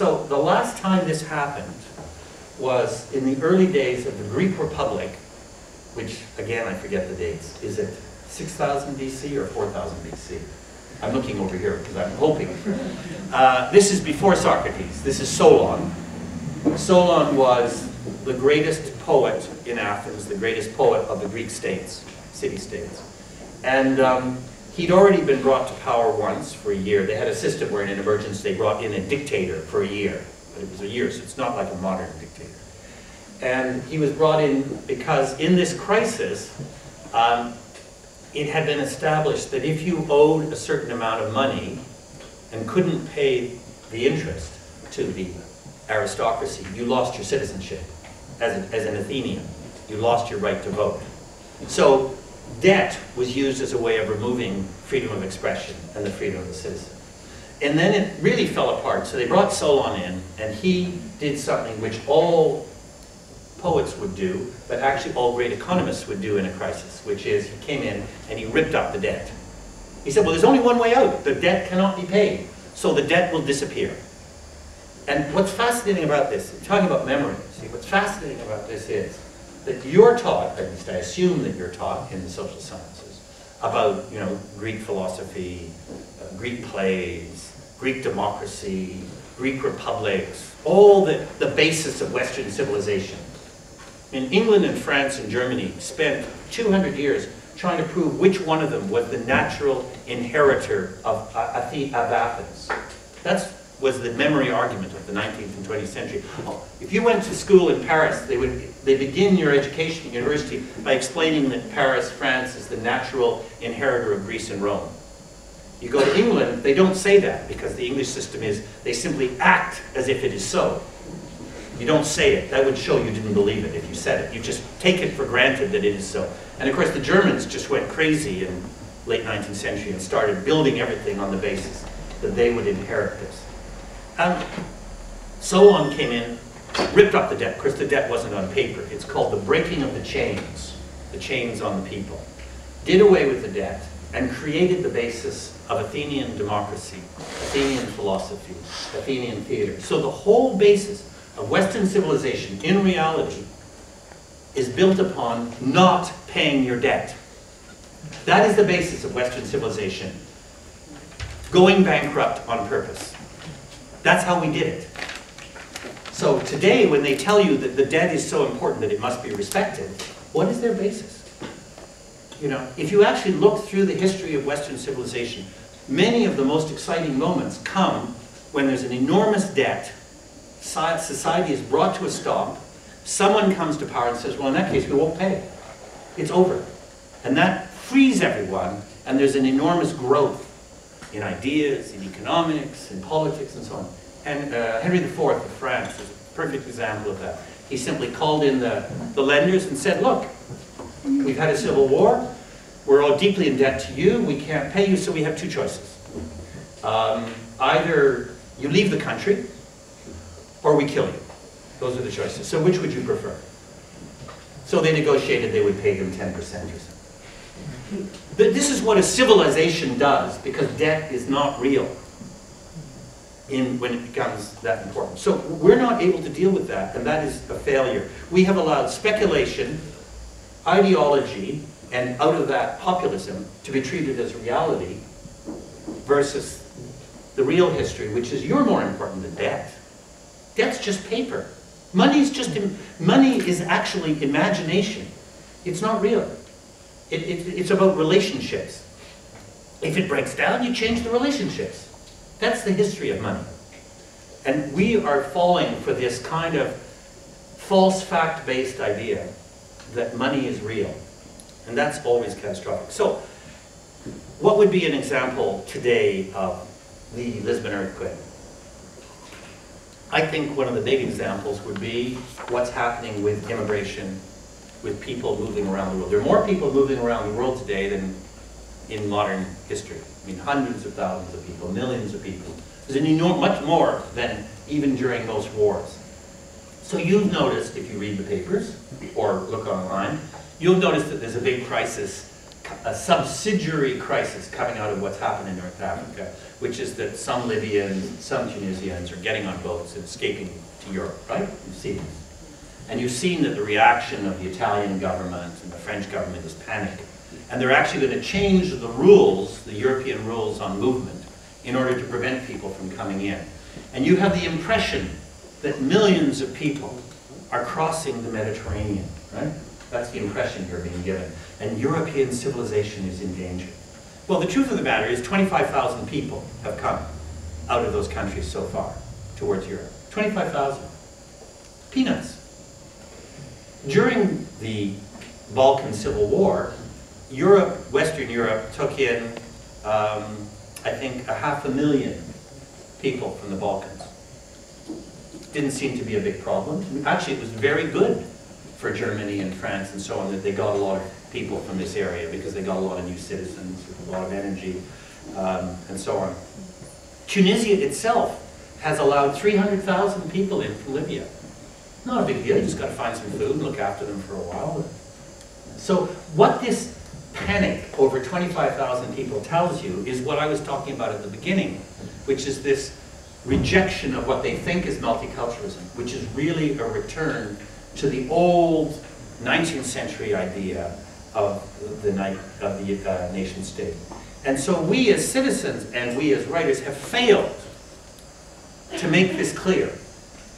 So the last time this happened was in the early days of the Greek Republic, which, again, I forget the dates. Is it 6,000 BC or 4,000 BC? I'm looking over here because I'm hoping. This is before Socrates. This is Solon. Solon was the greatest poet in Athens, the greatest poet of the Greek states, city-states. And he'd already been brought to power once for a year. They had a system where in an emergency they brought in a dictator for a year. But it was a year, so it's not like a modern dictator. And he was brought in because in this crisis, it had been established that if you owed a certain amount of money and couldn't pay the interest to the aristocracy, you lost your citizenship as an Athenian. You lost your right to vote. So debt was used as a way of removing freedom of expression and the freedom of the citizen. And then it really fell apart. So they brought Solon in, and he did something which all poets would do, but actually all great economists would do in a crisis, which is he came in and he ripped up the debt. He said, well, there's only one way out. The debt cannot be paid, so the debt will disappear. And what's fascinating about this, talking about memory, see, what's fascinating about this is that you're taught, at least I assume that you're taught in the social sciences, about, Greek philosophy, Greek plays, Greek democracy, Greek republics, all the basis of Western civilization. In England and France and Germany spent 200 years trying to prove which one of them was the natural inheritor of Athens. That was the memory argument of the 19th and 20th century. If you went to school in Paris, they begin your education at university by explaining that Paris, France, is the natural inheritor of Greece and Rome. You go to England, they don't say that because the English system is, they simply act as if it is so. You don't say it. That would show you didn't believe it if you said it. You just take it for granted that it is so. And of course the Germans just went crazy in late 19th century and started building everything on the basis that they would inherit this. Solon came in, ripped up the debt. Of course the debt wasn't on paper. It's called the breaking of the chains on the people. Did away with the debt and created the basis of Athenian democracy, Athenian philosophy, Athenian theater. So the whole basis of Western civilization, in reality, is built upon not paying your debt. That is the basis of Western civilization. Going bankrupt on purpose. That's how we did it. So today, when they tell you that the debt is so important that it must be respected, what is their basis? If you actually look through the history of Western civilization, many of the most exciting moments come when there's an enormous debt, society is brought to a stop, someone comes to power and says, well, in that case, we won't pay. It's over. And that frees everyone, and there's an enormous growth in ideas, in economics, in politics, and so on. And Henry IV of France is a perfect example of that. He simply called in the lenders and said, look, we've had a civil war, we're all deeply in debt to you, we can't pay you, so we have two choices. Either you leave the country, or we kill you. Those are the choices. So which would you prefer? So they negotiated they would pay them 10% or something. But this is what a civilization does, because debt is not real when it becomes that important. So we're not able to deal with that, and that is a failure. We have allowed speculation, ideology, and out of that populism to be treated as reality versus the real history, which is you're more important than debt. Debt's just paper. Money is actually imagination. It's not real. It's about relationships. If it breaks down, you change the relationships. That's the history of money. And we are falling for this kind of false fact-based idea that money is real. And that's always catastrophic. So, what would be an example today of the Lisbon earthquake? I think one of the big examples would be what's happening with immigration, with people moving around the world. There are more people moving around the world today than in modern history. I mean, hundreds of thousands of people, millions of people. There's much more than even during most wars. So you've noticed, if you read the papers or look online, you'll notice that there's a big crisis a subsidiary crisis coming out of what's happened in North Africa, which is that some Libyans, some Tunisians are getting on boats and escaping to Europe, right? You've seen this. And you've seen that the reaction of the Italian government and the French government is panic. And they're actually going to change the rules, the European rules on movement, in order to prevent people from coming in. And you have the impression that millions of people are crossing the Mediterranean, right? That's the impression you're being given. And European civilization is in danger. Well, the truth of the matter is 25,000 people have come out of those countries so far towards Europe. 25,000. Peanuts. During the Balkan Civil War, Europe, Western Europe, took in, I think, 500,000 people from the Balkans. Didn't seem to be a big problem. Actually, it was very good for Germany and France and so on that they got a lot of people from this area because they got a lot of new citizens, a lot of energy, and so on. Tunisia itself has allowed 300,000 people in from Libya. Not a big deal, you just got to find some food and look after them for a while. So what this panic over 25,000 people tells you is what I was talking about at the beginning, which is this rejection of what they think is multiculturalism, which is really a return to the old 19th century idea of the nation state. And so we as citizens and we as writers have failed to make this clear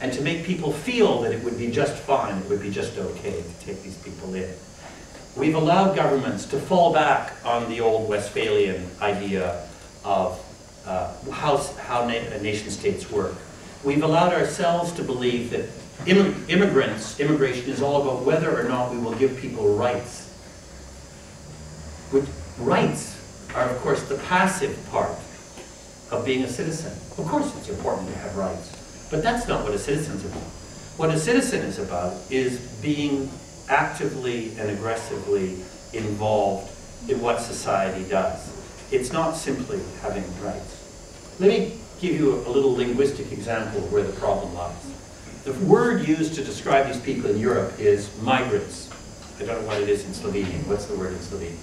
and to make people feel that it would be just fine, it would be just okay to take these people in. We've allowed governments to fall back on the old Westphalian idea of how nation states work. We've allowed ourselves to believe that immigration is all about whether or not we will give people rights. Rights are, of course, the passive part of being a citizen. Of course it's important to have rights, but that's not what a citizen's about. What a citizen is about is being actively and aggressively involved in what society does. It's not simply having rights. Let me give you a little linguistic example of where the problem lies. The word used to describe these people in Europe is migrants. I don't know what it is in Slovenian. What's the word in Slovenian?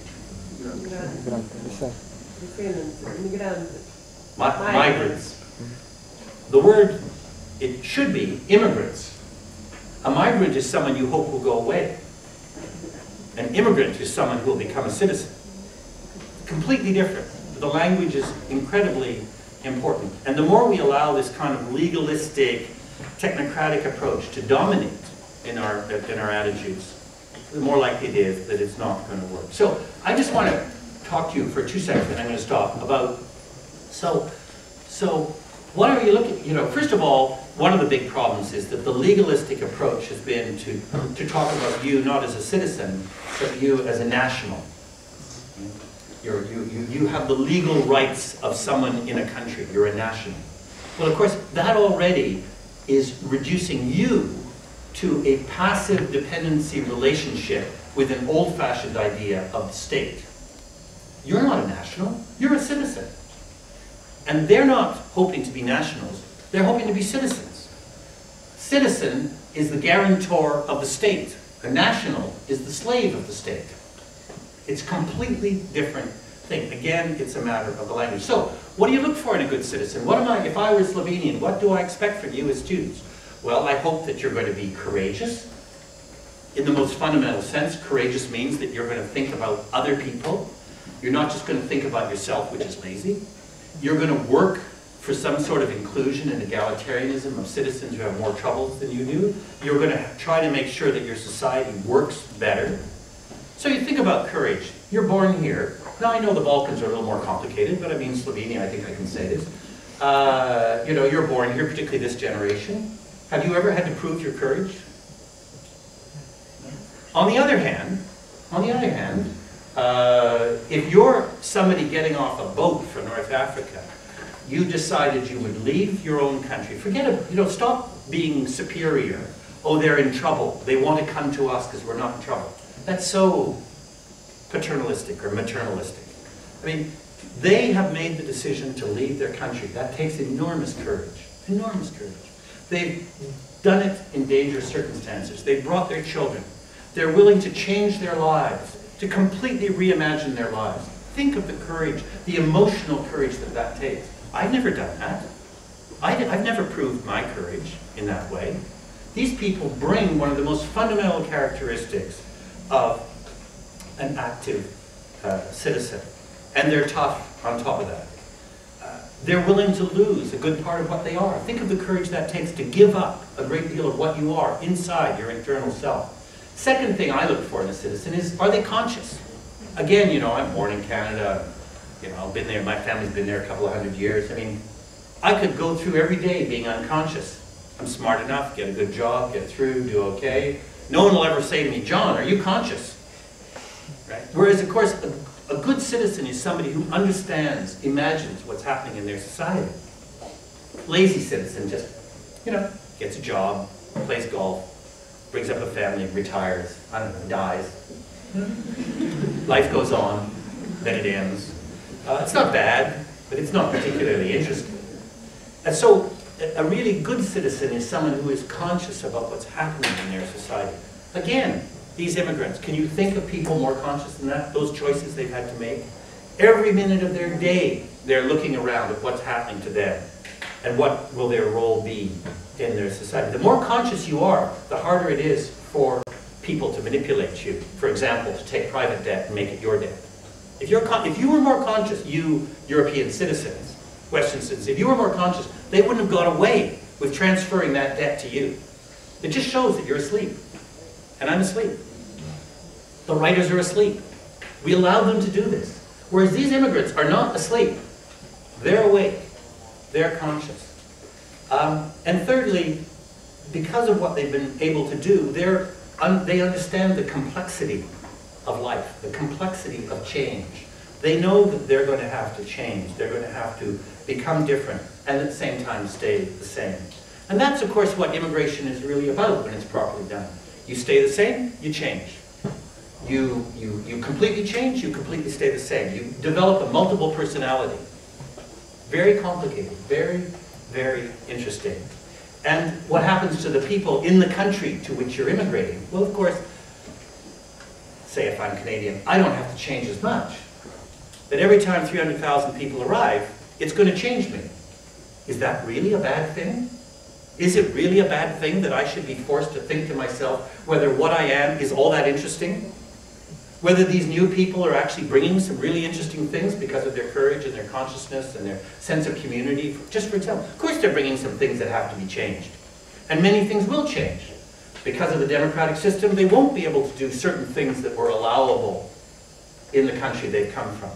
Migrants. The word, it should be immigrants. A migrant is someone you hope will go away. An immigrant is someone who will become a citizen. Completely different. The language is incredibly important. And the more we allow this kind of legalistic, technocratic approach to dominate in our attitudes, the more likely it is that it's not going to work. So I just want to talk to you for 2 seconds, and I'm going to stop, about, so what are you looking, first of all, one of the big problems is that the legalistic approach has been to talk about you not as a citizen, but you as a national. You have the legal rights of someone in a country. You're a national. Well, of course, that already is reducing you to a passive dependency relationship with an old-fashioned idea of the state. You're not a national. You're a citizen. And they're not hoping to be nationals. They're hoping to be citizens. Citizen is the guarantor of the state. A national is the slave of the state. It's a completely different thing. Again, it's a matter of the language. So, what do you look for in a good citizen? If I were Slovenian, what do I expect from you as students? Well, I hope that you're going to be courageous. In the most fundamental sense, courageous means that you're going to think about other people. You're not just going to think about yourself, which is lazy. You're going to work for some sort of inclusion and egalitarianism of citizens who have more troubles than you do. You're going to try to make sure that your society works better. So you think about courage. You're born here. Now I know the Balkans are a little more complicated, but I mean Slovenia, I think I can say this. You're born here, particularly this generation. Have you ever had to prove your courage? On the other hand, if you're somebody getting off a boat from North Africa, you decided you would leave your own country. Forget it, stop being superior. Oh, they're in trouble. They want to come to us because we're not in trouble. That's so paternalistic or maternalistic. I mean, they have made the decision to leave their country. That takes enormous courage. Enormous courage. They've done it in dangerous circumstances. They've brought their children. They're willing to change their lives to completely reimagine their lives. Think of the courage, the emotional courage that that takes. I've never done that. I've never proved my courage in that way. These people bring one of the most fundamental characteristics of an active citizen. And they're tough on top of that. They're willing to lose a good part of what they are. Think of the courage that takes to give up a great deal of what you are inside your internal self. Second thing I look for in a citizen is, are they conscious? Again, you know, I'm born in Canada. You know, I've been there, my family's been there a couple of 100 years. I mean, I could go through every day being unconscious. I'm smart enough, get a good job, get through, do okay. No one will ever say to me, John, are you conscious? Right? Whereas, of course, a good citizen is somebody who understands, imagines what's happening in their society. Lazy citizen just, you know, gets a job, plays golf, brings up a family, retires, I don't know, dies. Life goes on, then it ends. It's not bad, but it's not particularly interesting. And so, a really good citizen is someone who is conscious about what's happening in their society. Again, these immigrants, can you think of people more conscious than that? Those choices they've had to make? Every minute of their day, they're looking around at what's happening to them and what will their role be in their society. The more conscious you are, the harder it is for people to manipulate you. For example, to take private debt and make it your debt. If you were more conscious, you European citizens, Western citizens, if you were more conscious, they wouldn't have got away with transferring that debt to you. It just shows that you're asleep. And I'm asleep. The writers are asleep. We allow them to do this. Whereas these immigrants are not asleep. They're awake. They're conscious. And thirdly, because of what they've been able to do, they understand the complexity of life, the complexity of change. They know that they're going to have to change. They're going to have to become different and at the same time stay the same. And that's, of course, what immigration is really about when it's properly done. You stay the same, you change. You completely change, you completely stay the same. You develop a multiple personality. Very complicated, very, very interesting. And what happens to the people in the country to which you're immigrating? Well, of course, say if I'm Canadian, I don't have to change as much. But every time 300,000 people arrive, it's going to change me. Is that really a bad thing? Is it really a bad thing that I should be forced to think to myself whether what I am is all that interesting? Whether these new people are actually bringing some really interesting things because of their courage and their consciousness and their sense of community. Just for example, of course they're bringing some things that have to be changed. And many things will change. Because of the democratic system, they won't be able to do certain things that were allowable in the country they've come from.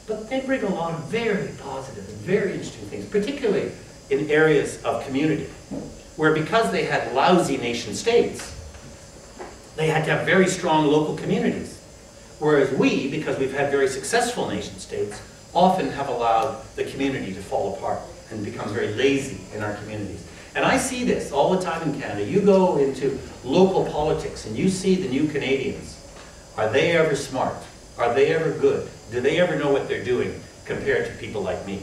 But they bring a lot of very positive and very interesting things, particularly in areas of community, where because they had lousy nation states, they had to have very strong local communities. Whereas we, because we've had very successful nation states, often have allowed the community to fall apart and become very lazy in our communities. And I see this all the time in Canada. You go into local politics and you see the new Canadians. Are they ever smart? Are they ever good? Do they ever know what they're doing compared to people like me,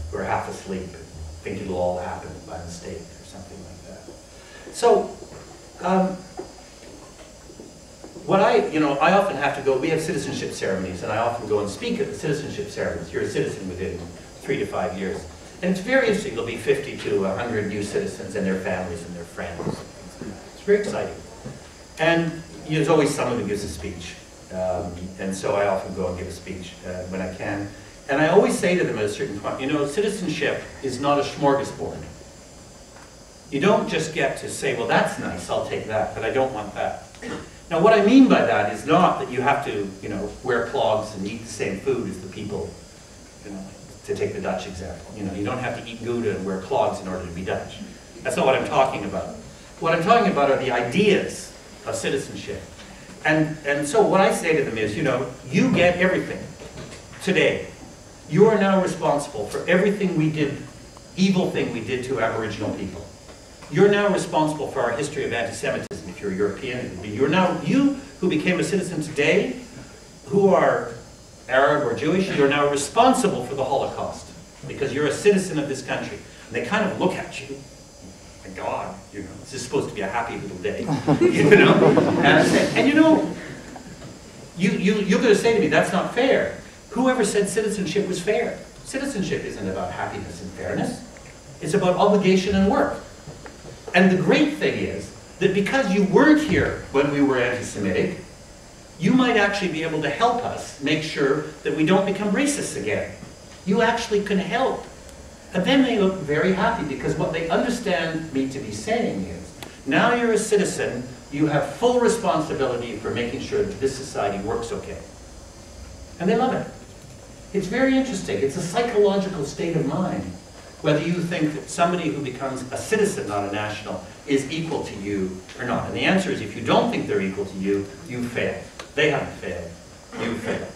who are half asleep and think it'll all happen by mistake or something like that? So, I often have to go, we have citizenship ceremonies, and I often go and speak at the citizenship ceremonies. You're a citizen within 3 to 5 years. And it's very interesting. There'll be 50 to 100 new citizens and their families and their friends. It's very exciting. And there's always someone who gives a speech. And so I often go and give a speech when I can. And I always say to them at a certain point, citizenship is not a smorgasbord. You don't just get to say, well, that's nice, I'll take that, but I don't want that. Now, what I mean by that is not that you have to, wear clogs and eat the same food as the people, to take the Dutch example. You don't have to eat Gouda and wear clogs in order to be Dutch. That's not what I'm talking about. What I'm talking about are the ideas of citizenship. And so what I say to them is, you get everything today. You are now responsible for everything we did, evil thing we did to Aboriginal people. You're now responsible for our history of anti-Semitism if you're European. You who became a citizen today, who are Arab or Jewish, you're now responsible for the Holocaust because you're a citizen of this country. And they kind of look at you. My God, this is supposed to be a happy little day, you're going to say to me, that's not fair. Whoever said citizenship was fair? Citizenship isn't about happiness and fairness. It's about obligation and work. And the great thing is that because you weren't here when we were anti-Semitic, you might actually be able to help us make sure that we don't become racist again. You actually can help. And then they look very happy because what they understand me to be saying is, now you're a citizen, you have full responsibility for making sure that this society works okay. And they love it. It's very interesting. It's a psychological state of mind. Whether you think that somebody who becomes a citizen, not a national, is equal to you or not. And the answer is, if you don't think they're equal to you, you failed. They haven't failed. You failed.